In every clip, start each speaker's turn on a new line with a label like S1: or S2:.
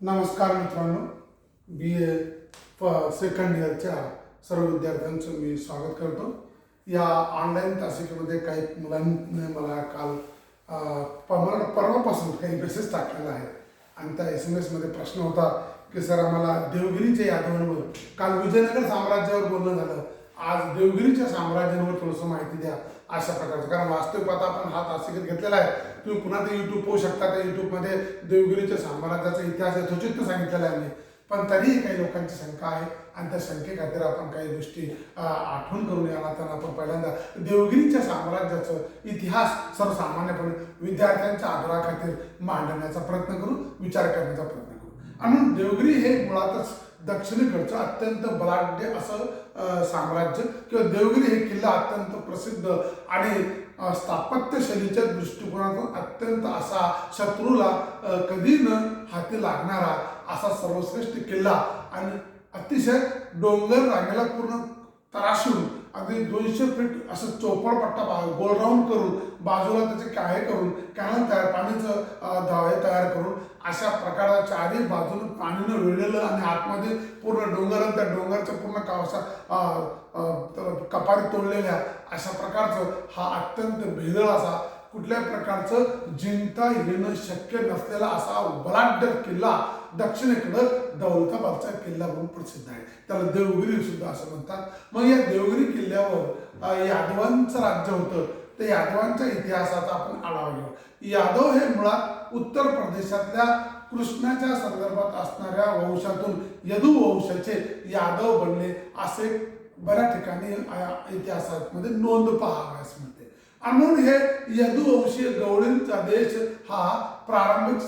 S1: नमस्कार मित्रांनो, BA second इयरच्या सर्व विद्यार्थ्यांचं मी स्वागत करतो. या ऑनलाईन तासिकेमध्ये काही मुलांनी मला काल परवापासून काही मेसेज टाकलेला आहे आणि त्या SMS मध्ये प्रश्न होता की सर आम्हाला देवगिरीच्या यादवांवर, काल विजयनगर साम्राज्यावर बोलणं झालं, आज देवगिरीच्या साम्राज्यावर थोडंसं माहिती द्या अशा प्रकारचं. कारण वास्तविक पाहता आपण हा तासिकेत घेतलेला आहे. तुम्ही पुन्हा ते YouTube पाहू शकता. त्या YouTubeमध्ये देवगिरीच्या साम्राज्याचा इतिहास यथोचित सांगितलेला आहे. पण तरीही काही लोकांची शंका आहे आणि त्या शंकेखातीर आपण काही गोष्टी आठवण करून याला त्यांना आपण पहिल्यांदा देवगिरीच्या साम्राज्याचं इतिहास सर्वसामान्यपणे विद्यार्थ्यांच्या आदराखातीर मांडण्याचा प्रयत्न करू, विचार करण्याचा प्रयत्न करू. आणि देवगिरी हे मुळातच दक्षिणेकडचं अत्यंत बलाढ्य असं साम्राज्य किंवा देवगिरी हे किल्ला अत्यंत प्रसिद्ध आणि स्थापत्यशैलीच्या दृष्टिकोनातून अत्यंत असा शत्रूला कधी न हाती लागणारा असा सर्वश्रेष्ठ किल्ला आणि अतिशय डोंगर रांगेला पूर्ण तराशून अगदी 200 फीट असं चौपड पट्टा गोल राऊंड करून बाजूला त्याचे काहे करून कॅनल तयार, पाणीचं धावे तयार करून अशा प्रकारच्या चारही बाजून पाणीनं वेढलेलं आणि आतमध्ये पूर्ण डोंगर, त्या डोंगरच्या पूर्ण कपारी तोडलेल्या अशा प्रकारचं हा अत्यंत भेदळ असा कुठल्या प्रकारचं जिंकता येणं शक्य नसलेला असा बलाढ्य किल्ला दक्षिणेकडं दौलताबादचा किल्ला म्हणून प्रसिद्ध आहे. त्याला देवगिरी सुद्धा असं म्हणतात. मग या देवगिरी किल्ल्यावर यादवांचं राज्य होतं. त्या यादवांच्या इतिहासाचा आपण आढावा घेऊ. यादव हे मुळात उत्तर प्रदेशातल्या कृष्णाच्या संदर्भात असणाऱ्या वंशातून यदू वंशाचे यादव बनले असे बऱ्याच ठिकाणी इतिहासामध्ये नोंद पाहावयास मिळते. आणि म्हणून हे यदुवंशीय गवळींचा देश हा प्रारंभिक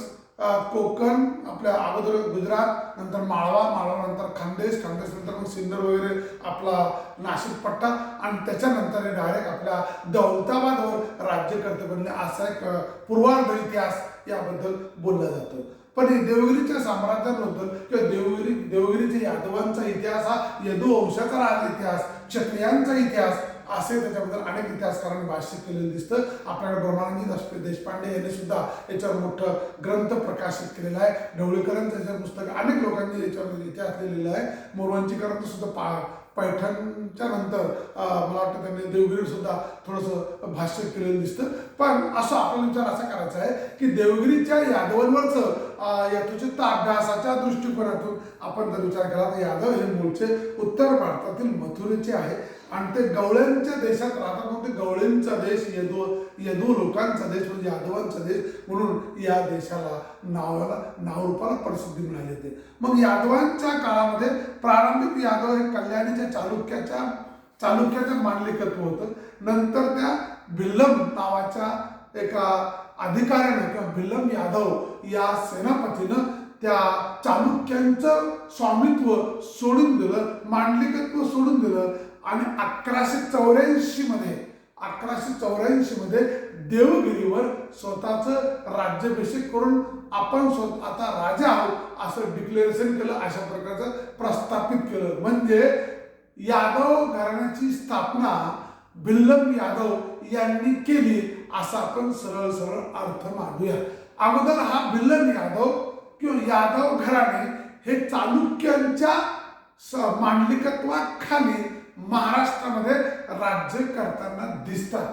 S1: कोकण, आपल्या अगोदर गुजरात, नंतर माळवा, माळवानंतर खानदेश, खानदेशनंतर मग सिन्नर वगैरे आपला नाशिक पट्टा आणि त्याच्यानंतर डायरेक्ट आपल्या दौलताबादवर राज्यकर्ते बनले असा एक पूर्वार्ध इतिहास याबद्दल बोलला जातो. पण देवगिरीच्या साम्राज्याबद्दल किंवा देवगिरीच्या यादवांचा इतिहास हा यदुवंशाचा इतिहास, क्षत्रियांचा इतिहास असे त्याच्याबद्दल अनेक इतिहासकारांनी भाष्य केलेलं दिसतं. आपल्याकडे ब्रह्मानंद देशपांडे यांनी सुद्धा याच्यावर मोठं ग्रंथ प्रकाशित केलेला आहे. ढवळीकरांचं याचं पुस्तक, अनेक लोकांनी याच्यावर इतिहास लिहिलेला आहे. मोरवंचीकरांचं सुद्धा पैठणच्या नंतर मला वाटतं त्यांनी देवगिरी सुद्धा थोडंसं भाष्य केलेलं दिसतं. पण असं आपला विचार असा करायचा आहे की देवगिरीच्या यादवांवरचं यथोचित अभ्यासाच्या दृष्टिकोनातून आपण जर विचार केला तर यादव हे मूळचे उत्तर भारतातील मथुरेचे आहे आणि ते गवळ्यांच्या देशात राहतात. म्हणून ते गवळींचा देश, यदू लोकांचा देश म्हणजे यादवांचा देश म्हणून या देशाला नावरूपाला प्रसिद्धी मिळाली होती. मग यादवांच्या काळामध्ये प्रारंभिक यादव हे कल्याणीच्या चालुक्याचं मांडलिकत्व होतं. नंतर त्या भिल्लम नावाच्या एका अधिकाऱ्यानं किंवा भिल्लम यादव या सेनापतीनं त्या चालुक्यांचं स्वामित्व सोडून दिलं, मांडलिकत्व सोडून दिलं आणि 1184 मध्ये देवगिरीवर स्वतःचं राज्याभिषेक करून आपण आता राजा आहोत असं डिक्लेरेशन केलं. अशा प्रकारचं प्रस्थापित केलं. म्हणजे यादव घराण्याची स्थापना भिल्लम यादव यांनी केली असा आपण सरळ सरळ अर्थ मांडूया. अगोदर हा भिल्लम यादव किंवा यादव घराणे हे चालुक्यांच्या मांडलिकत्वाखाली महाराष्ट्रामध्ये राज्य करताना दिसतात.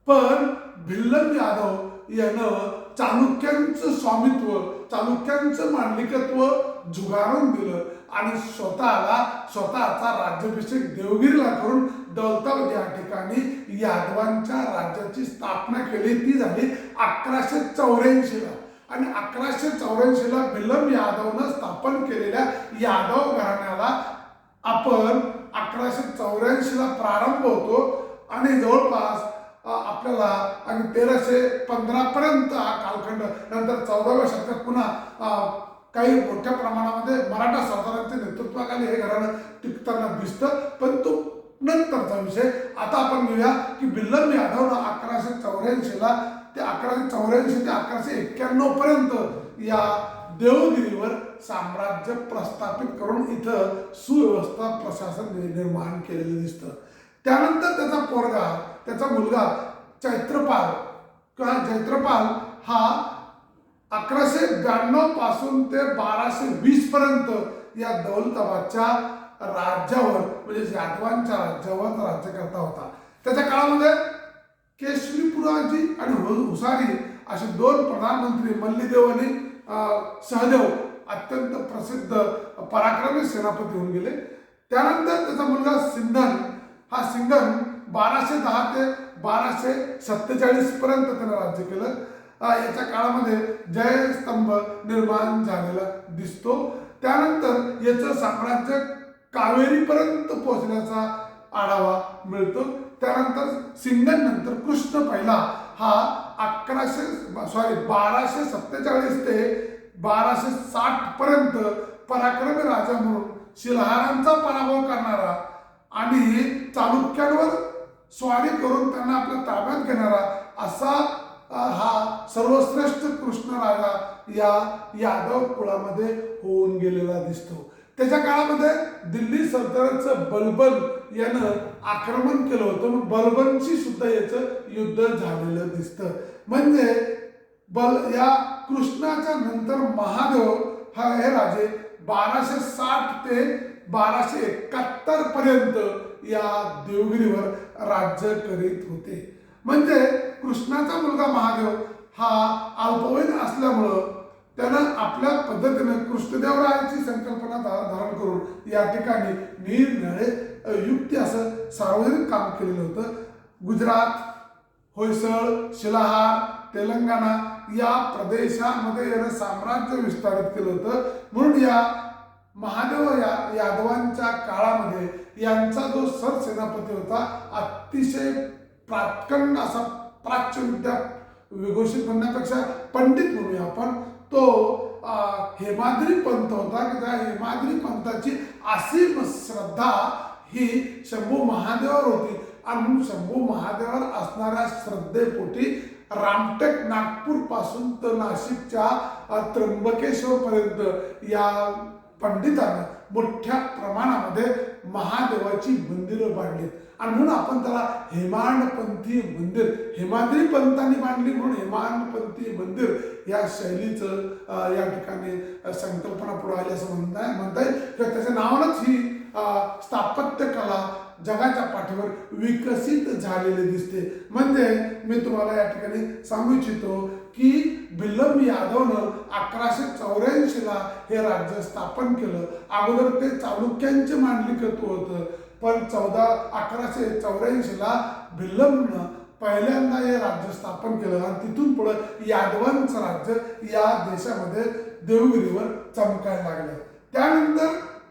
S1: पण भिल्लम यादव यानं चालुक्यांचं स्वामित्व, चालुक्यांचं मांडलिकत्व झुगारून दिलं आणि स्वतःचा राज्याभिषेक देवगिरीला करून दौलताबाद या ठिकाणी यादवांच्या राज्याची स्थापना केली. ती झाली 1184 आणि 1184 भिल्लम यादवनं स्थापन केलेल्या यादव घराण्याला आपण 1184 प्रारंभ होतो आणि जवळपास आपल्याला आणि 1315 पर्यंत हा कालखंड, नंतर 14व्या शतकात पुन्हा काही मोठ्या प्रमाणामध्ये मराठा सरदारांच्या नेतृत्वाखाली हे घराणं टिकताना दिसतं. पण तो नंतरचा विषय. आता आपण घेऊया की भिल्लम यादवनं 1184 ते 1191 पर्यंत या देवगिरीवर साम्राज्य प्रस्थापित करून इथं सुव्यवस्था प्रशासन निर्माण केलेलं दिसतं. त्यानंतर त्याचा मुलगा चैत्रपाल हा 1192 पासून ते 1220 पर्यंत या दौलताबादच्या राज्यावर म्हणजे यादवांच्या राज्यावर राज्यकर्ता होता. त्याच्या काळामध्ये केशरीपुराजी आणि हुसारी असे दोन प्रधानमंत्री मल्लीदेव आणि सहदेव अत्यंत प्रसिद्ध पराक्रमी सेनापती होऊन गेले. त्यानंतर त्याचा मुलगा सिंघन, हा सिंघन 1210 ते 1247 पर्यंत त्याने राज्य केलं. याच्या काळामध्ये जयस्तंभ निर्माण झालेला दिसतो. त्यानंतर याचं साम्राज्य कावेरीपर्यंत पोहोचण्याचा आढावा मिळतो. त्यानंतर सिंघन नंतर कृष्ण पहिला हा 1247 ते 1260 पर्यंत पराक्रमी राजा म्हणून शिल्हारांचा पराभव करणारा आणि चालुक्यांवर स्वारी करून त्यांना आपल्या ताब्यात घेणारा असा हा सर्वश्रेष्ठ कृष्ण राजा या यादव कुळामध्ये होऊन गेलेला दिसतो. त्याच्या काळामध्ये दिल्ली सल्तनतचं बलबन यानं आक्रमण केलं होतं. बलबनशी सुद्धा याचं युद्ध झालेलं दिसतं. म्हणजे या कृष्णाच्या नंतर महादेव हे राजे 1260 ते 1271 पर्यंत या देवगिरीवर राज्य करीत होते. म्हणजे कृष्णाचा मुलगा महादेव हा अल्पवयीन असल्यामुळं त्यानं आपल्या पद्धतीनं कृष्णदेवरायाची संकल्पना धारण करून या ठिकाणी निरनिराळे युक्ती असं सार्वजनिक काम केलेलं होतं. गुजरात, होयसळ, शिलाहार, तेलंगणा या प्रदेशामध्ये यानं साम्राज्य विस्तारित केलं होतं. म्हणून या महादेव यादवांच्या काळामध्ये यांचा जो सरसेनापती होता अतिशय प्रात्कंड असा प्राच्य विद्या विघोषित म्हणण्यापेक्षा पंडित म्हणूया आपण, तो हेमाद्री पंथ होता की त्या हेमाद्री पंथाची असीम श्रद्धा ही शंभू महादेवावर होती. आणि शंभू महादेवावर असणाऱ्या श्रद्धेपोटी रामटेक नागपूर पासून तर नाशिकच्या त्र्यंबकेश्वर पर्यंत या पंडितांना मोठ्या प्रमाणामध्ये महादेवाची मंदिरं बांधली. आणि म्हणून आपण त्याला हेमाडपंथी मंदिर, हेमाद्री पंथांनी बांधली म्हणून हेमाडपंथी मंदिर या शैलीचं या ठिकाणी संकल्पना पुढे आली असं म्हणता येईल. किंवा त्याच्या नावानंच ही स्थापत्य कला जगाच्या पाठीवर विकसित झालेली दिसते. म्हणजे मी तुम्हाला या ठिकाणी सांगू इच्छितो की भिल्लम यादवनं 1184 ला हे राज्य स्थापन केलं. अगोदर ते चालुक्यांचे मांडलिकत्व होतं, पण 1184 ला भिल्लमनं पहिल्यांदा हे राज्य स्थापन केलं आणि तिथून पुढे यादवांचं राज्य या देशामध्ये देवगिरीवर चमकायला लागलं. त्यानंतर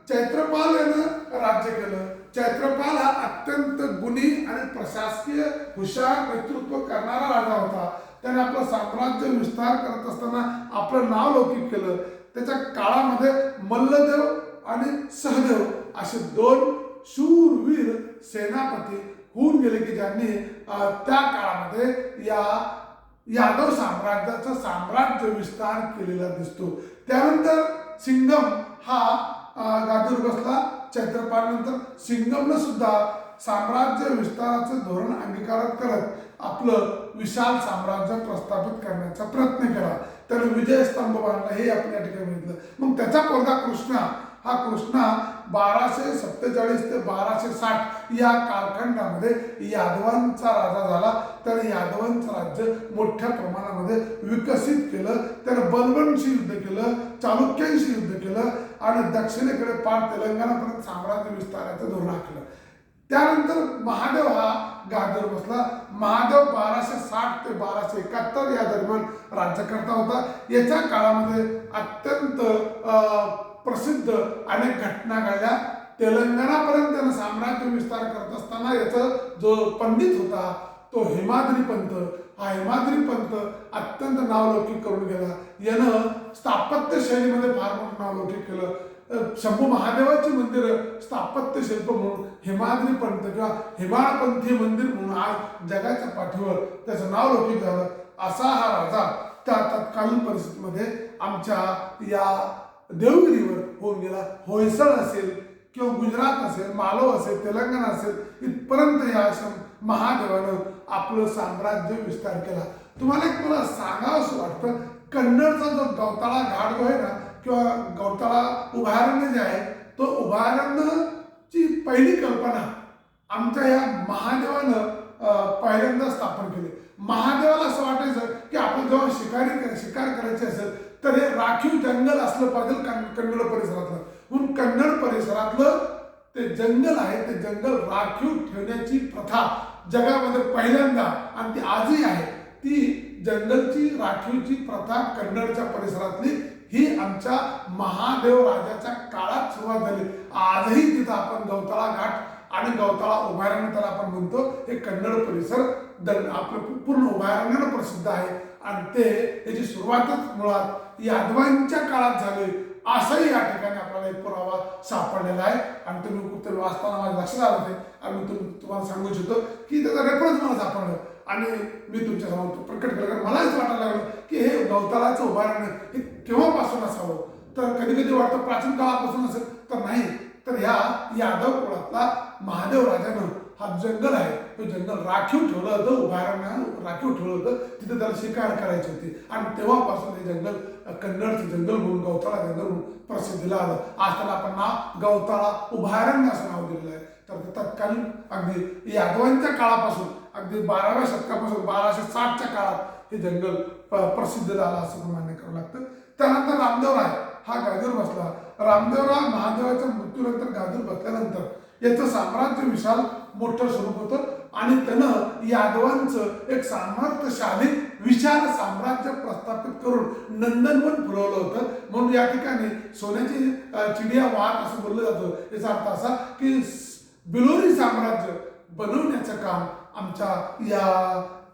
S1: चैत्रपाल यानं राज्य केलं. चैत्रपाल हा अत्यंत गुणी आणि प्रशासकीय हुशार नेतृत्व करणारा राजा होता. त्याने आपलं साम्राज्य विस्तार करत असताना आपलं नाव लौकिक केलं. त्याच्या काळामध्ये मल्लदेव आणि सहदेव असे दोन शूरवीर सेनापती होऊन गेले की ज्यांनी त्या काळामध्ये या यादव साम्राज्याचा साम्राज्य विस्तार केलेला दिसतो. त्यानंतर सिंघम हा गादीवर बसला. चैत्रपाल नंतर सिंघमनं सुद्धा साम्राज्य विस्ताराचं धोरण अंगीकारत करत आपलं विशाल साम्राज्य प्रस्थापित करण्याचा प्रयत्न केला. त्याने विजयस्तंभ बांधला हे आपण या ठिकाणी बघितलं. मग त्याचा पोरगा कृष्णा, हा कृष्णा 1247 ते 1260 या कालखंडामध्ये यादवांचा राजा झाला. त्याने यादवांचं राज्य मोठ्या प्रमाणामध्ये विकसित केलं. त्याने बलबनशी युद्ध केलं, चालुक्यांशी युद्ध केलं आणि दक्षिणेकडे पार तेलंगणापर्यंत साम्राज्य विस्ताराचं धोरण आखलं. त्यानंतर महादेव हा गादीवर बसला. महादेव 1260 ते 1271 या दरम्यान राज्यकर्ता होता. याच्या काळामध्ये अत्यंत प्रसिद्ध अनेक घटना घडल्या. तेलंगणापर्यंत त्यानं साम्राज्य विस्तार करत असताना याचा जो पंडित होता तो हेमाद्री पंथ, हा हेमाद्री पंथ अत्यंत नावलौकिक करून गेला. यानं स्थापत्य शैलीमध्ये फार मोठं नावलौकिक केलं. शंभू महादेवाची मंदिर स्थापत्य शिल्प म्हणून हेमाद्री पंथ किंवा हेमाडपंथी मंदिर म्हणून आज जगाच्या पाठीवर त्याचं नाव लौकिक झालं. असा हा राजा त्या तत्कालीन परिस्थितीमध्ये आमच्या या देवगिरीवर होऊन गेला. होयसळ असेल किंवा गुजरात असेल, मालव असेल, तेलंगणा असेल, इथपर्यंत या महादेवानं आपलं साम्राज्य विस्तार केला. तुम्हाला एक मला सांगावं असं वाटतं, कन्नडचा जो गवताळा घाट जो आहे ना, किंवा गवताळा उभारणे जे आहे, तो उभारणची पहिली कल्पना आमच्या या महादेवानं पहिल्यांदा स्थापन केली. महादेवाला असं वाटायचं की आपण जेव्हा शिकार करायची असेल तर हे राखीव जंगल असलं पाहिजे कन्नड परिसरातलं. म्हणून कन्नड परिसरातलं ते जंगल आहे, ते जंगल राखीव ठेवण्याची प्रथा जगामध्ये पहिल्यांदा, आणि ती आजही आहे, ती जंगलची राखीवची प्रथा कन्नडच्या परिसरातली ही आमच्या महादेव राजाच्या काळात सुरुवात झाली. आजही तिथं आपण गवताळा घाट आणि गवताळा उभारणे त्याला आपण म्हणतो, हे कन्नड परिसर आपलं पूर्ण उभारण्याला प्रसिद्ध आहे. आणि ते याची सुरुवातच मुळात यादवांच्या काळात झाली असंही या ठिकाणी आपल्याला एक पुरावा सापडलेला आहे. आणि तुम्ही कुठे वाचताना माझ्या लक्षात आलं ते, आणि मी तुम्हाला सांगू इच्छितो की त्याचा रेफरन्स मला सापडलं आणि मी तुमच्या समोर प्रकट केलं. कारण मला असं वाटायला लागलं की हे गवताळाचं उभारणं हे केव्हापासून असावं. तर कधी कधी वाटतं प्राचीन काळापासून असेल, तर नाही, तर ह्या यादव कुळातला महादेव राजानं हा जंगल आहे, तो जंगल राखीव ठेवलं होतं, उभारणं राखीव ठेवलं होतं. तिथे त्याला शिकार करायची होती, आणि तेव्हापासून हे जंगल कन्नडचं जंगल म्हणून, गवताळा जंगल म्हणून प्रसिद्धीला आलं. आज त्याला आपण नाव गवताळा उभारण्य असं नाव दिलेलं आहे. तर ते तत्कालीन अगदी यादवांच्या काळापासून, अगदी 12व्या शतकापासून 1260च्या काळात हे जंगल प्रसिद्ध झालं असं मान्य करावं लागतं. त्यानंतर रामदेवराय हा गादीवर बसला. रामदेवराय महादेवाच्या मृत्यूनंतर गादीवर बसल्यानंतर याचं साम्राज्य विशाल मोठं स्वरूप होतं, आणि त्यानं यादवांचं एक सामर्थ्यशाली विशाल साम्राज्य प्रस्थापित करून नंदनवन फुलवलं होतं. म्हणून या ठिकाणी सोन्याची चिडिया वाहत असं बोललं जातं. याचा अर्थ असा की बिलोरी साम्राज्य बनवण्याचं काम आमच्या या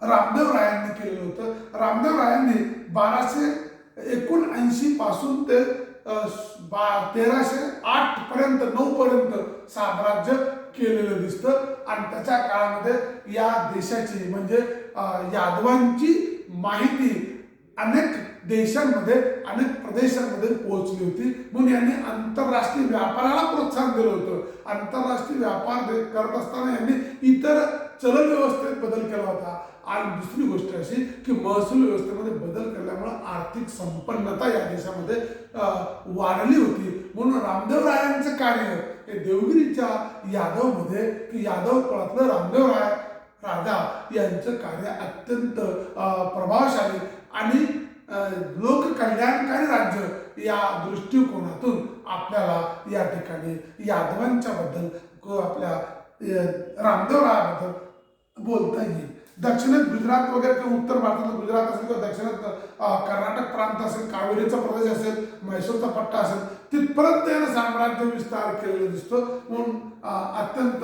S1: रामदेवरायांनी केलेलं होतं. रामदेवरायांनी 1279 पासून ते 1308 पर्यंत 9 पर्यंत साम्राज्य केलेलं दिसतं. आणि त्याच्या काळामध्ये या देशाची म्हणजे यादवांची माहिती अनेक देशांमध्ये, अनेक प्रदेशांमध्ये पोहोचली होती. म्हणून यांनी आंतरराष्ट्रीय व्यापाराला प्रोत्साहन दिलं होतं. आंतरराष्ट्रीय व्यापार करत असताना यांनी इतर चलन व्यवस्थेत बदल केला होता. आणि दुसरी गोष्ट अशी की महसूल व्यवस्थेमध्ये बदल केल्यामुळे आर्थिक संपन्नता या देशामध्ये वाढली होती. म्हणून रामदेवरायांचं कार्य हे देवगिरीच्या यादवमध्ये, की यादव कुळातलं रामदेवराय राजा यांचं कार्य अत्यंत प्रभावशाली आणि लोककल्याणकारी राज्य या दृष्टिकोनातून आपल्याला या ठिकाणी यादवांच्या बद्दल, आपल्या रामदेवरायाबद्दल बोलता येईल. दक्षिणेत गुजरात वगैरे किंवा उत्तर भारतातलं गुजरात असेल किंवा दक्षिणेत कर्नाटक प्रांत असेल, कावेरीचा प्रदेश असेल, म्हैसूरचा पट्टा असेल, तिथपर्यंत त्यानं साम्राज्य विस्तार केलेला दिसतो. म्हणून अत्यंत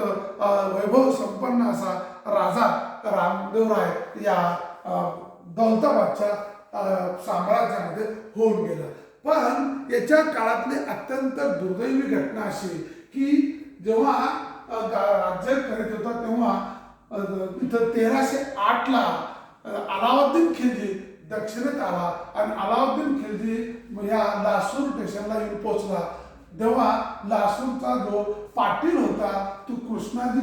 S1: वैभव संपन्न असा राजा रामदेवराय या दौलताबादच्या साम्राज्यामध्ये होऊन गेला. पण याच्या काळातली अत्यंत दुर्दैवी घटना अशी की जेव्हा राज्य करीत होता तेव्हा इथं 1308ला अलाउद्दीन खिलजी दक्षिणेत आला, आणि अलाउद्दीन खिलजी या लासूर स्टेशनला येऊन पोहोचला. तेव्हा लासूरचा जो पाटील होता तो कृष्णाजी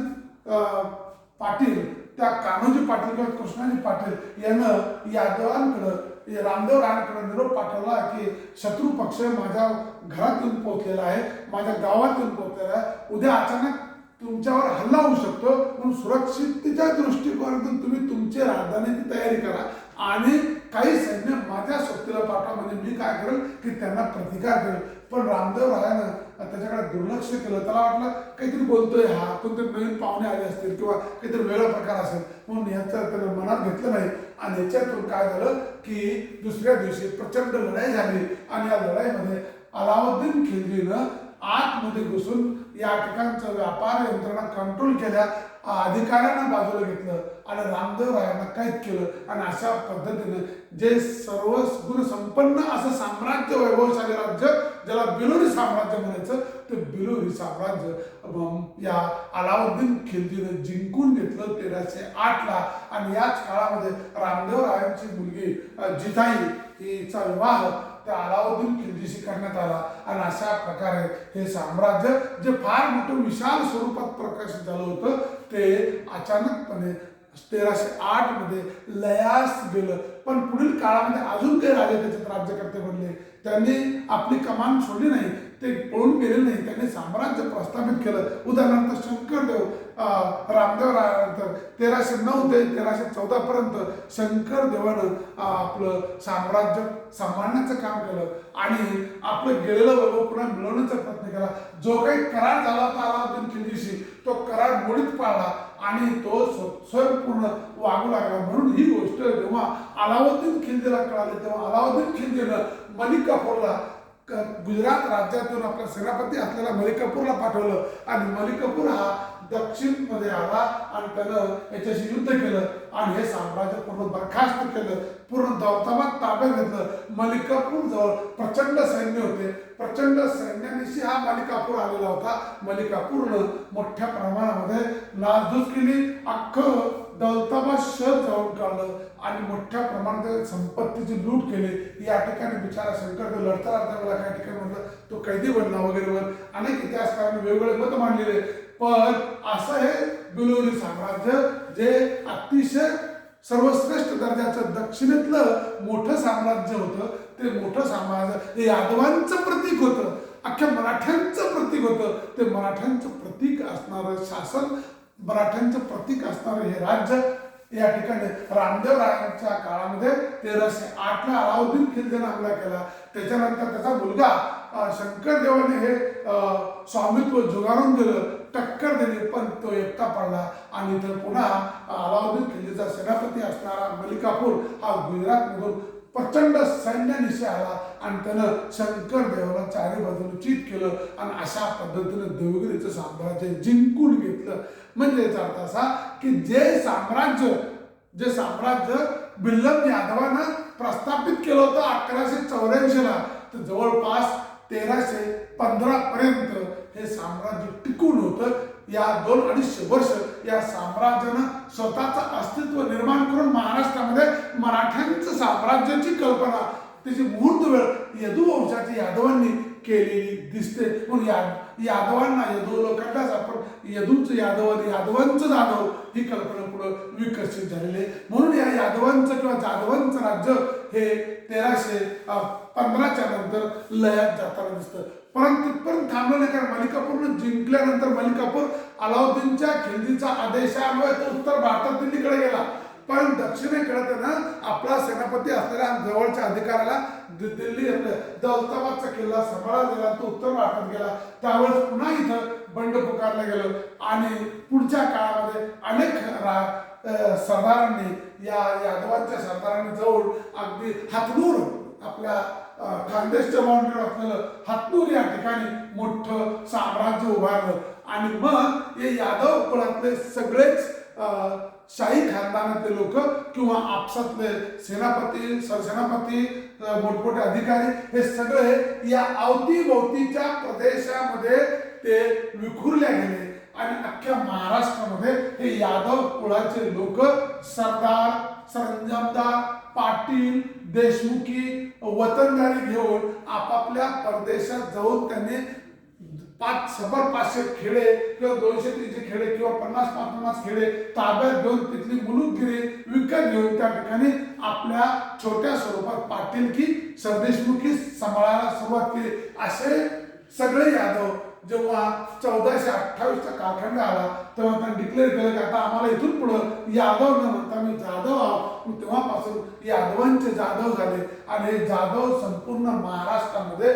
S1: पाटील, त्या कान्होजी पाटील किंवा कृष्णाजी पाटील यानं यादवांकडं, रामदेवरायांकडे निरोप पाठवला की शत्रू पक्ष माझ्या घरात येऊन पोहोचलेला आहे, माझ्या गावात येऊन पोहोचलेला आहे, उद्या अचानक तुमच्यावर हल्ला होऊ शकतो. म्हणून सुरक्षिततेच्या दृष्टिकोनातून तुम्ही तुमची राजधानीची तयारी करा आणि काही सैन्य माझ्या सोबतीला पाठवा, म्हणजे मी काय करेल की त्यांना प्रतिकार करेल. पण रामदेवरायानं त्याच्याकडे दुर्लक्ष केलं. त्याला वाटलं काहीतरी बोलतोय हा, कोणतरी नवीन पाहुणे आले असतील किंवा काहीतरी वेगळा प्रकार असेल, म्हणून याचं त्यानं मनात घेतलं नाही. आणि याच्यातून काय झालं की दुसऱ्या दिवशी प्रचंड लढाई झाली, आणि या लढाईमध्ये अलाउद्दीन खिलजीनं आतमध्ये घुसून या ठिकाणचं व्यापार यंत्रणा कंट्रोल केल्या, अधिकाऱ्यांना बाजूला घेतलं आणि रामदेवरायांना कैद केलं. आणि अशा पद्धतीने जे सर्व गुण संपन्न असं साम्राज्य, वैभवशाली राज्य ज्याला बिलोरी साम्राज्य म्हणायचं, ते बिलोरी साम्राज्य या अलाउद्दीन खिलजीने जिंकून घेतलं 1308ला. आणि याच काळामध्ये रामदेवरायांची मुलगी जिजाई हिचा विवाह त्या अलाउद्दीन खिलजीशी करण्यात आला आणि अशा प्रकारे हे साम्राज्य जे फार मोठं विशाल स्वरूपात प्रकाशित झालं होतं ते अचानकपणे 1308 मध्ये लयास गेलं. पण पुढील काळामध्ये अजून काही राजे त्याच्यात राज्यकर्ते बनले. त्यांनी आपली कमान सोडली नाही, ते पळून गेले नाही, त्यांनी साम्राज्य प्रस्थापित केलं. उदाहरणार्थ शंकरदेव रामदेव रायानंतर 1309 ते 1314 पर्यंत शंकरदेवानं आपलं साम्राज्य सांभाळण्याचं काम केलं आणि आपलं गेलेलं वैभव पुन्हा मिळवण्याचा प्रयत्न केला. जो काही करार झाला होता अलाउद्दीन खिलजीशी तो करार मोडीत पाडला आणि तो स्वयंपूर्ण वागू लागला. म्हणून ही गोष्ट जेव्हा अलाउद्दीन खिलजीला कळाली तेव्हा अलाउद्दीन खिलजीनं मलिक काफूरला गुजरात राज्यातून आपला सेनापती असलेला मलिक काफूरला पाठवलं आणि मलिक काफूर हा दक्षिण मध्ये आला आणि त्यानं याच्याशी युद्ध केलं आणि हे साम्राज्य पूर्ण बरखास्त केलं. पूर्ण दौलताबाद ताब्यात घेतलं. मलिक काफूर जवळ प्रचंड सैन्य होते. प्रचंड सैन्यानिशी हा मलिक काफूर आलेला होता. मलिक काफूरनं मोठ्या प्रमाणामध्ये नासधूस केली. अख्खं दौलताबाद शहर जाऊन काढलं आणि मोठ्या प्रमाणात संपत्तीची लूट केली. या ठिकाणी बिचारा शंकरदेव लढता मला काही ठिकाणी म्हटलं तो कैदी बनला वगैरे अनेक इतिहासकारांनी वेगवेगळे मत मांडलेले. पण असं हे बिलोरी साम्राज्य जे अतिशय सर्वश्रेष्ठ दर्जाचं दक्षिणेतलं मोठं साम्राज्य होतं. ते मोठं साम्राज्य हे यादवांचं प्रतीक होतं, अख्ख्या मराठ्यांचं प्रतीक होतं. ते मराठ्यांचं प्रतीक असणारं शासन, मराठ्यांचं प्रतीक असणारं हे राज्य या ठिकाणी रामदेव रायांच्या काळामध्ये 1308 ला अलाउद्दीन खिलजीने हमला केला. त्याच्यानंतर त्याचा मुलगा शंकरदेवाने हे स्वामित्व जुगारून दिलं, टक्कर दिली, पण तो एकटा पडला आणि इथं पुन्हा अलाउद्दीन खिलजीचा सेनापती असणारा मलिक काफूर हा गुजरातमधून प्रचंड सैन्यानिशी आला आणि त्यानं शंकरदेवाला चारी बाजूने चित केलं आणि अशा पद्धतीने देवगिरीचं साम्राज्य जिंकून घेतलं. म्हणजे याचा अर्थ असा की जे साम्राज्य भिल्लम यादवानं प्रस्थापित केलं होतं 1184 ला, तर जवळपास 1315 पर्यंत हे साम्राज्य टिकून होतं. या 2-2.5 वर्ष या साम्राज्यानं स्वतःचं अस्तित्व निर्माण करून महाराष्ट्रामध्ये मराठ्यांचं साम्राज्याची कल्पना, त्याची मुहूर्त वेळ यदुवंशाच्या यादवांनी केलेली दिसते. म्हणून यादवांना यदू लोखंडाच आपण यदूचं यादव आणि यादवांचं जाधव ही कल्पना पुढे विकसित झालेली. म्हणून या यादवांचं किंवा जाधवांचं राज्य हे 1315च्या नंतर लयात जाताना दिसतं. परंतु तिथपर्यंत थांबलं नाही, कारण मलिक काफूरनं जिंकल्यानंतर मलिक काफूर अलाउद्दीनच्या खिलजीचा आदेशामुळे तो उत्तर भारतात दिल्लीकडे गेला. पण दक्षिणेकडे त्यानं आपला सेनापती असलेल्या जवळच्या अधिकाऱ्याला दिल्ली दौलताबादचा किल्ला सांभाळला गेला. तो उत्तर भारतात गेला. त्यावेळेस पुन्हा इथं बंड पुकारलं गेलं आणि पुढच्या काळामध्ये अनेक सरदारांनी या यादवांच्या सरदारांनी जवळ अगदी हातनूर आपल्या खानदेशच्या बाउंड्रीवर असलेलं हातनूर या ठिकाणी मोठं साम्राज्य उभारलं आणि मग हे यादव कुळातले सगळेच शाही खानदानातले लोक किंवा आपसातले सेनापती, सरसेनापती, मोठमोठे अधिकारी हे सगळे या अवतीभोवतीच्या प्रदेशामध्ये ते विखुरले गेले आणि अख्ख्या महाराष्ट्रामध्ये हे यादव कुळाचे लोक सरदार, सरंजामदार, पाटील, देशमुखी, वतनदारी घेऊन आपापल्या परदेशात जाऊन त्यांनी 500 खेडे किंवा 200-300 खेडे किंवा 50-50 खेडे ताब्यात घेऊन तिथली मुलुकगिरी विकत घेऊन त्या ठिकाणी आपल्या छोट्या स्वरूपात पाटीलकी, सरदेशमुखी सांभाळायला सुरुवात केली. असे सगळे यादव जेव्हा 1428चा कालखंड आला तेव्हा त्यांनी डिक्लेअर केलं की आता आम्हाला इथून पुढं यादव न म्हणता मी जाधव आहोत. तेव्हापासून यादवांचे जाधव झाले आणि हे जाधव संपूर्ण महाराष्ट्रामध्ये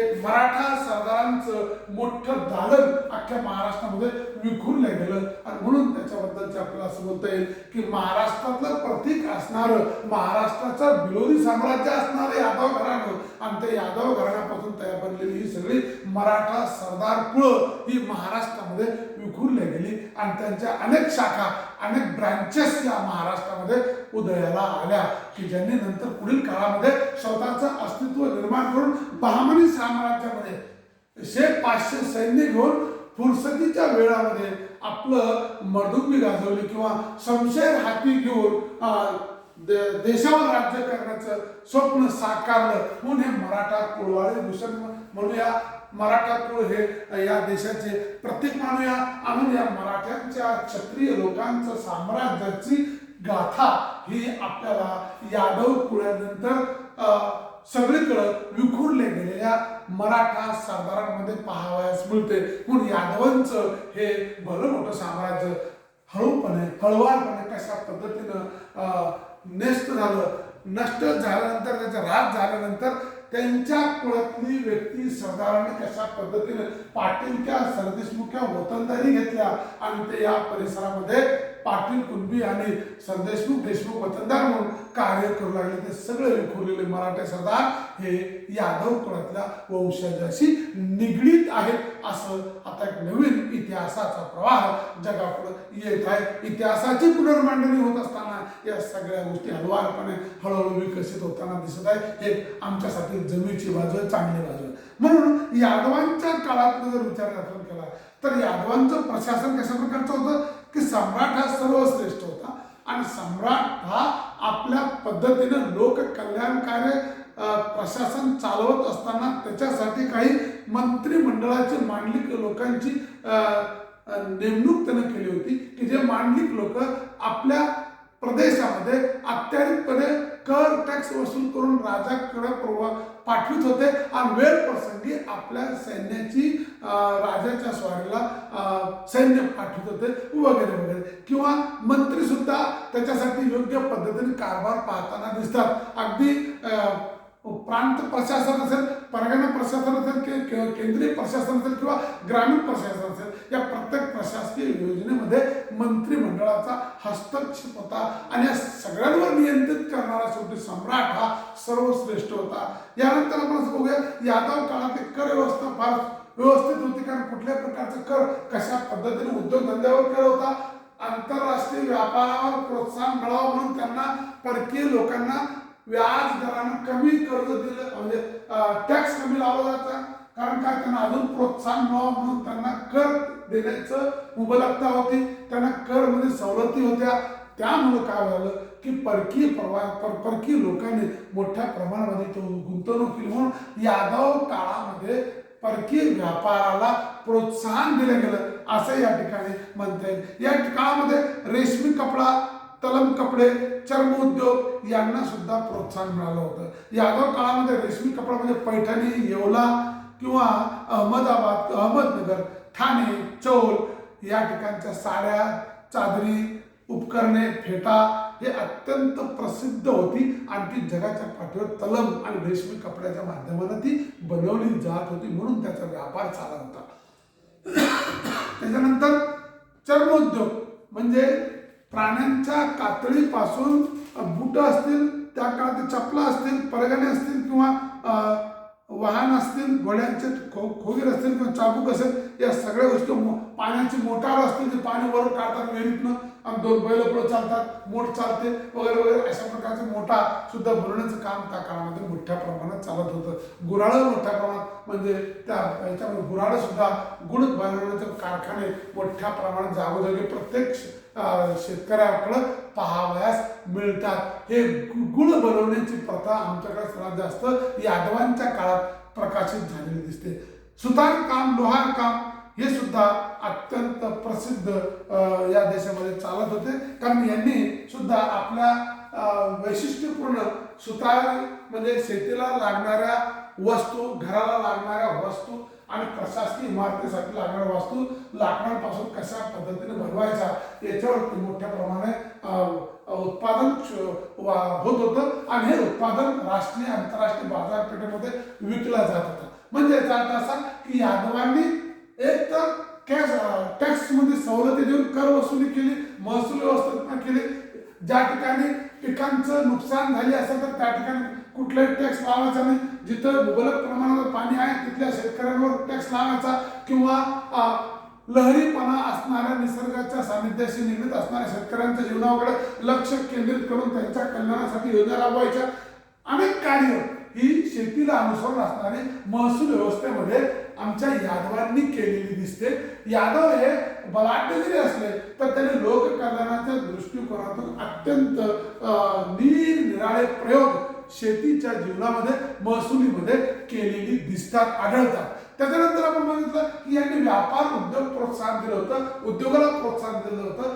S1: एक मराठा सरदारांचं मोठं दालन अख्ख्या महाराष्ट्रामध्ये विखुरलं गेलं आणि म्हणून त्याच्याबद्दलच आपल्याला असं बोलता येईल की महाराष्ट्रातलं प्रतीक असणारं, महाराष्ट्राचं बिलोरी साम्राज्य असणारं यादव घराणं आणि त्या यादव घराण्यापासून तयार बनलेली ही सगळी मराठा सरदार कुळं ही महाराष्ट्रामध्ये विखुरली गेली आणि त्यांच्या अनेक शाखा, अनेक ब्रांचेस या महाराष्ट्रामध्ये उदयाला आल्या की ज्यांनी नंतर पुढील काळामध्ये स्वतःचं अस्तित्व निर्माण करून बहामनी साम्राज्यामध्ये 100-500 सैन्य घेऊन फुरसतीच्या वेळामध्ये आपलं मर्दुंगी गाजवली किंवा शमशेर हाती घेऊन देशावर राज्य करण्याचं स्वप्न साकारलं म्हणून हे मराठा कुळवाडी भूषण म्हणूया. मराठा कुळ हे या देशाचे प्रतीक मानूया आणि या मराठ्यांच्या क्षत्रिय लोकांचं साम्राज्याची गाथा ही आपल्याला यादव कुळानंतर सगळीकडे विखुरले गेलेल्या मराठा सरदारांमध्ये पाहावयास मिळते. म्हणून यादवांचं हे भलं मोठं साम्राज्य हळवारपणे कशा पद्धतीनं नष्ट झालं, नष्ट झाल्यानंतर त्याचा ऱ्हास झाल्यानंतर त्यांच्या कुळातली व्यक्ती सरदारांनी कशा पद्धतीने पाटीलच्या सरदेशमुख्या वतनदारी घेतल्या आणि ते या परिसरामध्ये पाटील कुणबी आणि देशमुख वतनदार म्हणून कार्य करू लागले. ते सगळे विखुरलेले मराठे सरदार हे यादव कुळातल्या वंशजाशी निगडीत आहेत असं आता एक नवीन इतिहासाचा प्रवाह जगापुढे येत आहे. इतिहासाची पुनर्मांडणी होत असताना या सगळ्या गोष्टी हळूवारपणे हळूहळू विकसित होताना दिसत आहे. हे आमच्यासाठी जमीची बाजू आहे, चांगली बाजू आहे. म्हणून यादवांच्या काळात जर विचार आपण केला तर यादवांचं प्रशासन कशा प्रकारचं होतं की सम्राट हा सर्वश्रेष्ठ होता आणि सम्राट हा आपल्या पद्धतीने लोक कल्याणकारी प्रशासन चालवत असताना त्याच्यासाठी काही मंत्रिमंडळाची मांडलिक लोकांची नेमणूक त्याने केली होती की जे मांडलिक लोक आपल्या प्रदेशामध्ये अत्याधिकपणे कर टॅक्स वसूल करून राजाकडे पाठवित होते आणि वेळ प्रसंगी आपल्या सैन्याची राजाच्या स्वारीला सैन्य पाठवित होते वगैरे वगैरे. किंवा मंत्री सुद्धा त्याच्यासाठी योग्य पद्धतीने कारभार पाहताना दिसतात. अगदी प्रांत प्रशासन असेल, परगणा प्रशासन असेल, केंद्रीय प्रशासन असेल किंवा ग्रामीण प्रशासन असेल, या प्रत्येक प्रशासकीय योजनेमध्ये मंत्रिमंडळाचा हस्तक्षेप होता आणि या सगळ्यांवर नियंत्रित करणारा शेवटी सम्राट हा सर्वश्रेष्ठ होता. यानंतर आपण असं बघूया यादव काळात कर व्यवस्था फार व्यवस्थित होती, कारण कुठल्या प्रकारचा कर कशा पद्धतीने उद्योगधंद्यावर कर होता. आंतरराष्ट्रीय व्यापारावर प्रोत्साहन मिळावं म्हणून त्यांना परकीय लोकांना व्याज दरानं कमी कर्ज दिलं, म्हणजे टॅक्स कमी लावला जाता. कारण काय, त्यांना अजून प्रोत्साहन मिळावं म्हणून त्यांना कर देण्याचं मुबलकता होती, त्यांना कर मध्ये सवलती होत्या. त्यामुळे काय झालं की परकीय लोकांनी मोठ्या प्रमाणामध्ये गुंतवणूक केली. म्हणून यादव काळामध्ये परकीय व्यापाराला प्रोत्साहन दिलं गेलं असं या ठिकाणी म्हणता येईल. या काळामध्ये रेशमी कपडा, तलम कपडे, चर्म उद्योग यांना सुद्धा प्रोत्साहन मिळालं होतं. यादव काळामध्ये रेशमी कपडा म्हणजे पैठणी, येवला किंवा अहमदनगर, ठाणे, चौल या ठिकाणच्या साड्या, चादरी, उपकरणे, फेटा हे अत्यंत प्रसिद्ध होती आणि ती जगाच्या पाठीवर तलम आणि रेशमी कपड्याच्या माध्यमाने ती बनवली जात होती, म्हणून त्याचा व्यापार चालत होता. त्याच्यानंतर चर्मोद्योग म्हणजे प्राण्यांच्या कातळीपासून बूट असतील, त्या काळात चपला असतील, परगणे असतील किंवा वाहन असतील, घोड्यांचे खोगीर असतील किंवा चाबूक असेल, या सगळ्या गोष्टी, पाण्याची मोटार असतील जे पाणी वर काढतात विहिरीतनं आणि 2 बैल पुढे चालतात, मोठ चालते वगैरे वगैरे, अशा प्रकारचे मोठा सुद्धा भरण्याचं काम त्या काळामध्ये मोठ्या प्रमाणात चालत होतं. गुऱ्हाळं मोठ्या प्रमाणात, म्हणजे त्या याच्यामध्ये गुऱ्हाळं सुद्धा गुळ बनवण्याचे कारखाने मोठ्या प्रमाणात जागोजागी प्रत्येक शेतकऱ्याकडे पाहावयास मिळतात. हे गुळ बनवण्याची प्रथा आमच्याकडे सर्वात जास्त यादवांच्या काळात प्रकाशित झालेली दिसते. सुतार काम, लोहार काम हे सुद्धा अत्यंत प्रसिद्ध या देशामध्ये चालत होते, कारण यांनी सुद्धा आपल्या वैशिष्ट्यपूर्ण सुतार म्हणजे शेतीला लागणाऱ्या वस्तू, घराला लागणाऱ्या वस्तू आणि प्रशासकीय इमारतीसाठी लागणाऱ्या वस्तू लाकडांपासून कशा पद्धतीने बनवायचा याच्यावर मोठ्या प्रमाणे उत्पादन होत होतं आणि हे उत्पादन राष्ट्रीय आंतरराष्ट्रीय बाजारपेठेमध्ये विकला जात होता. म्हणजे याचा अर्थ असा की यादवांनी एक तर टॅक्स मध्ये सवलती देऊन कर वसुली केली, महसूल व्यवस्थापन केली. ज्या ठिकाणी पिकांचं नुकसान झाले असेल तर त्या ठिकाणी कुठलाही टॅक्स लावायचा नाही. जिथं मुबलक प्रमाणात पाणी आहे तिथल्या शेतकऱ्यांवर टॅक्स लावायचा किंवा लहरीपणा असणाऱ्या निसर्गाच्या सानिध्याशी निगडीत असणाऱ्या शेतकऱ्यांच्या जीवनाकडे लक्ष केंद्रित करून त्यांच्या कल्याणासाठी योजना राबवायच्या. अनेक कार्य ही शेतीला अनुसरून असणारी महसूल व्यवस्थेमध्ये आमच्या यादवांनी केलेली दिसते. यादव हे बलाढ्य जरी असले तर त्यांनी लोककल्याणाच्या दृष्टिकोनातून अत्यंत निरनिराळे प्रयोग शेतीच्या जीवनामध्ये महसुलीमध्ये केलेली दिसतात, आढळतात. त्याच्यानंतर आपण बघितलं की यांनी व्यापार उद्योग प्रोत्साहन दिलं होतं, उद्योगाला प्रोत्साहन दिलं होतं.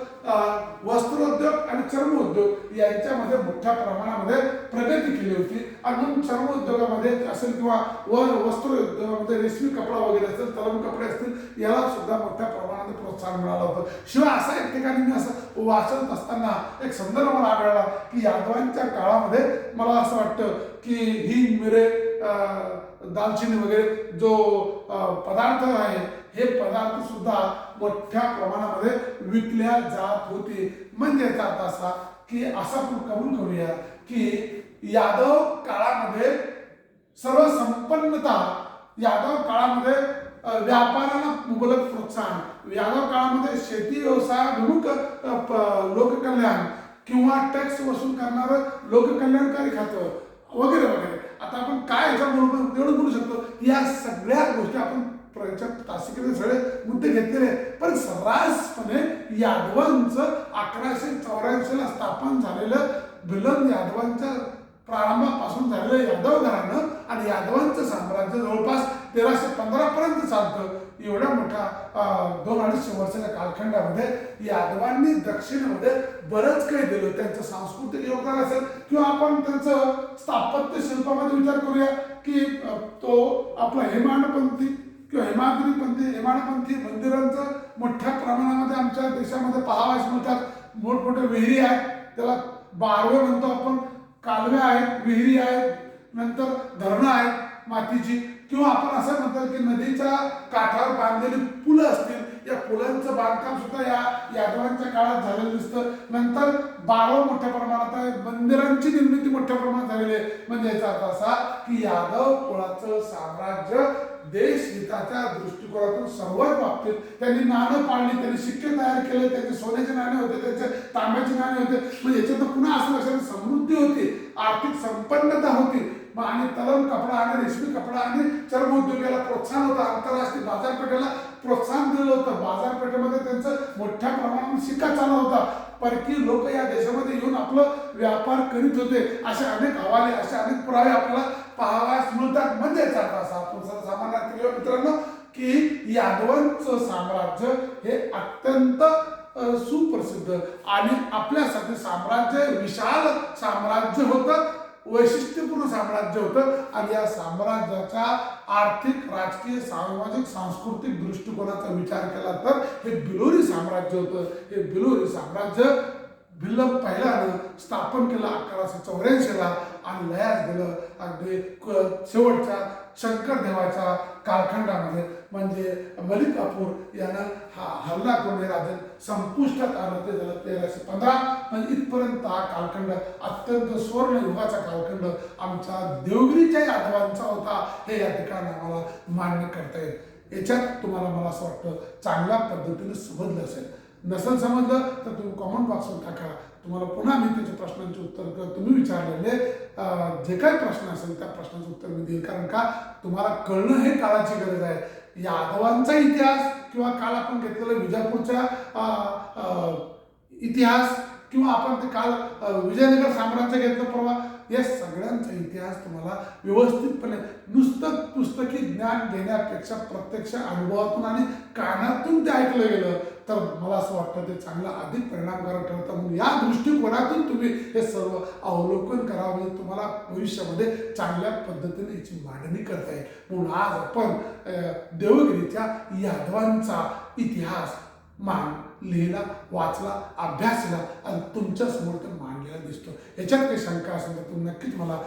S1: वस्त्रोद्योग आणि चर्म उद्योग यांच्यामध्ये मोठ्या प्रमाणामध्ये प्रगती केली होती. अजून चर्म उद्योगामध्ये असेल किंवा वस्त्र उद्योगामध्ये रेशमी कपडा वगैरे असेल, तलम कपडे असतील, याला सुद्धा मोठ्या प्रमाणात प्रोत्साहन मिळालं होतं. शिवाय असा एक ठिकाणी मी असं वाचत असताना एक संदर्भ मला आढळला की यादवांच्या काळामध्ये मला असं वाटतं की ही मिरे दालचिनी वगैरे जो पदार्थ आहे हे पदार्थ सुद्धा मोठ्या प्रमाणामध्ये विकल्या जात होते. म्हणजे याचा अर्थ असा की असं आपण कबूल करूया की यादव काळामध्ये सर्व संपन्नता, यादव काळामध्ये व्यापाराला मुबलक प्रोत्साहन, यादव काळामध्ये शेती व्यवसायाभिमुख लोककल्याण किंवा टॅक्स वसूल करणारं लोककल्याणकारी खातं वगैरे वगैरे. आता आपण काय याच्याबरोबर एवढं बोलू शकतो, या सगळ्या गोष्टी आपण तासिकेचे सगळे मुद्दे घेतलेले, पण सर्रासपणे यादवांचं 1184 स्थापन झालेलं भिलम यादवांच्या प्रारंभापासून झालेलं यादव घराणं आणि यादवांचं साम्राज्य जवळपास 1315 पर्यंत चालतं. एवढ्या मोठ्या 2-250 वर्षाच्या कालखंडामध्ये यादवांनी दक्षिणेमध्ये बरंच काही दिलं. त्यांचं सांस्कृतिक योगदान असेल किंवा आपण त्यांचं स्थापत्य शिल्पामध्ये विचार करूया की तो आपला हेमाडपंथी किंवा हेमाडपंथी मंदिरांचं मोठ्या प्रमाणामध्ये आमच्या देशामध्ये पाहावयास मिळतात. मोठमोठ्या विहिरी आहेत, त्याला बारवे म्हणतो आपण, कालव्या आहेत, विहिरी आहेत, नंतर धरणं आहेत मातीची, किंवा आपण असं म्हणतो की नदीच्या काठावर बांधलेली पुलं असतील, या पुलांचं बांधकाम सुद्धा या यादवांच्या काळात झालेलं दिसतं. नंतर बारव मोठ्या प्रमाणात आहे, मंदिरांची निर्मिती मोठ्या प्रमाणात झालेली आहे. म्हणजे याचा अर्थ असा की यादव कुळाचं साम्राज्य देशहिताच्या दृष्टिकोनातून सर्वच बाबतीत त्यांनी नाणं पाळली, त्यांनी सिक्के तयार केले, त्यांचे सोन्याचे नाणे होते, त्यांचे तांब्याचे नाणे होते. म्हणजे याच्यात पुन्हा असं लक्षात समृद्धी होती, आर्थिक संपन्नता होती आणि तलम कपडा आणि रेशमी कपडा आणि चर्म उद्योगाला प्रोत्साहन होतं. आंतरराष्ट्रीय बाजारपेठेला प्रोत्साहन दिलं होतं. बाजारपेठेमध्ये त्यांचं मोठ्या प्रमाणात शिक्का चालू होता. परकीय लोक या देशामध्ये येऊन आपलं व्यापार करीत होते. असे अनेक हवाले, असे अनेक पुरावे आपल्याला पाहावयास मिळतात. म्हणजे असा आपण सर्वसामान्य मित्रांनो की यादवांचं साम्राज्य हे अत्यंत सुप्रसिद्ध आणि आपल्यासाठी साम्राज्य विशाल साम्राज्य होतं, वैशिष्ट्यपूर्ण साम्राज्य होतं. आणि या साम्राज्याच्या आर्थिक, राजकीय, सामाजिक, सांस्कृतिक दृष्टिकोनाचा विचार केला तर हे बिलोरी साम्राज्य होतं. हे बिलोरी साम्राज्य भिल्लम पहिल्यानं स्थापन केलं 1184 आणि लयास गेलं अगदी शेवटच्या शंकरदेवाच्या कालखंडामध्ये. म्हणजे मलिक काफूर यानं हा हल्ला करून हे राज्य संपुष्टात आलं. ते झालं 1315. म्हणजे इथपर्यंत हा कालखंड अत्यंत स्वर्ण युगाचा कालखंड आमच्या देवगिरीच्या यादवांचा होता, हे या ठिकाणी आम्हाला मान्य करता येईल. याच्यात तुम्हाला मला असं वाटतं चांगल्या पद्धतीने समजलं असेल. नसेल समजलं तर तुम्ही कॉमेंट बॉक्सवर टाका. तुम्हाला पुन्हा मी त्याच्या प्रश्नांचे उत्तर तुम्ही विचारलेले जे काही प्रश्न असेल त्या प्रश्नाचं उत्तर मी देईल. कारण का तुम्हाला कळणं हे काळाची गरज आहे. यादवांचा इतिहास किंवा काल आपण घेतलेला विजापूरचा इतिहास किंवा आपण ते काल विजयनगर साम्राज्य घेतलं परवा, या सगळ्यांचा इतिहास तुम्हाला व्यवस्थितपणे नुसतं पुस्तकी ज्ञान घेण्यापेक्षा प्रत्यक्ष अनुभवातून आणि कानातून ते ऐकलं गेलं तर मला असं वाटतं ते चांगलं अधिक परिणामकारक ठरतं. म्हणून या दृष्टिकोनातून तुम्ही हे सर्व अवलोकन करावे, तुम्हाला भविष्यामध्ये चांगल्या पद्धतीने याची मांडणी करता येईल. म्हणून आज आपण देवगिरीच्या यादवांचा इतिहास लिहिला, वाचला, अभ्यासला आणि तुमच्या समोर ते मांडलेला दिसतो. याच्यात काही शंका असेल तर तुम्ही नक्कीच मला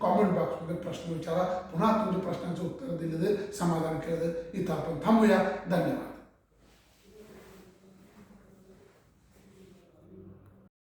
S1: कॉमेंट बॉक्समध्ये प्रश्न विचारा. पुन्हा तुमच्या प्रश्नांचं उत्तर दिलं जाईल, समाधान केलं जाईल. इथं आपण थांबूया. धन्यवाद.